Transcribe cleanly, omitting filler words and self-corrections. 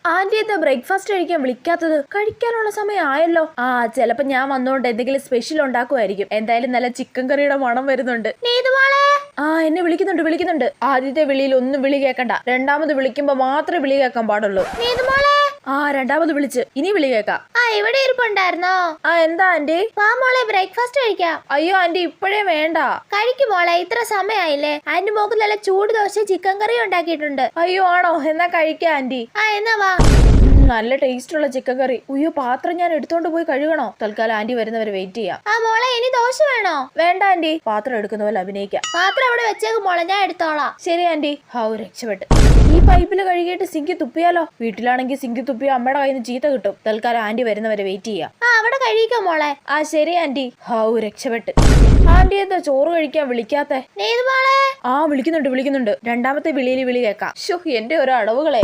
Anti എന്താ breakfast കഴിക്കാൻ വിളിക്കാത്തത്? കഴിക്കാനുള്ള സമയം ആയല്ലോ. ചിലപ്പോ ഞാൻ വന്നോണ്ട് എന്തെങ്കിലും സ്പെഷ്യൽ ഉണ്ടാക്കുമായിരിക്കും. എന്തായാലും നല്ല ചിക്കൻ കറിയുടെ മണം വരുന്നുണ്ട്. എന്നെ വിളിക്കുന്നുണ്ട്. ആദ്യത്തെ വിളിയിൽ ഒന്നും വിളി കേൾക്കണ്ട. രണ്ടാമത് വിളിക്കുമ്പോ മാത്രമേ വിളി കേൾക്കാൻ പാടുള്ളൂ. രണ്ടാമത് വിളിച്ച് ഇനി വിളി കേൾക്കാം. ഇവിടെ ഇരിപ്പുണ്ടായിരുന്നോ? എന്താ ആന്റി? വാ മോളെ, ബ്രേക്ക്ഫാസ്റ്റ് കഴിക്കാം. അയ്യോ ആന്റി, ഇപ്പോഴേ വേണ്ട. കഴിക്കും മോളെ, ഇത്ര സമയമായില്ലേ. ആന്റി മോക്ക് നല്ല ചൂട് ദോശ ചിക്കൻ കറി ഉണ്ടാക്കിയിട്ടുണ്ട്. അയ്യോ ആണോ? എന്നാ കഴിക്കാം ആന്റി. എന്നാ വാ. നല്ല ടേസ്റ്റ് ഉള്ള ചിക്കൻ കറി. അയ്യോ, പാത്രം ഞാൻ എടുത്തോണ്ട് പോയി കഴുകണോ? തൽക്കാലം ആന്റി വരുന്നവരെ വെയിറ്റ് ചെയ്യാം. മോളെ, ഇനി ദോശ വേണോ? വേണ്ട ആന്റി, പാത്രം എടുക്കുന്ന പോലെ അഭിനയിക്കാം. പാത്രം അവിടെ വെച്ചേക്കും മോളെ, ഞാൻ എടുത്തോളാം. ശരി ആന്റി. രക്ഷപ്പെട്ട്. ഈ പൈപ്പിൽ കഴുകിയിട്ട് സിങ്കി തുപ്പിയാലോ? വീട്ടിലാണെങ്കിൽ സിങ്കി തുപ്പിയ അമ്മയുടെ കയ്യിൽ നിന്ന് ചീത്ത കിട്ടും. തൽക്കാലം ആന്റി വരുന്നവരെ വെയിറ്റ് ചെയ്യാം. അവിടെ കഴിക്കാം മോളെ. ശരി ആന്റി. രക്ഷപ്പെട്ട്. ആന്റി എന്താ ചോറ് കഴിക്കാൻ വിളിക്കാത്തെ? മോളെ. വിളിക്കുന്നുണ്ട്. രണ്ടാമത്തെ വിളിയിൽ വിളി കേൾക്കാം. എന്റെ ഓരോ അടവുകളെ.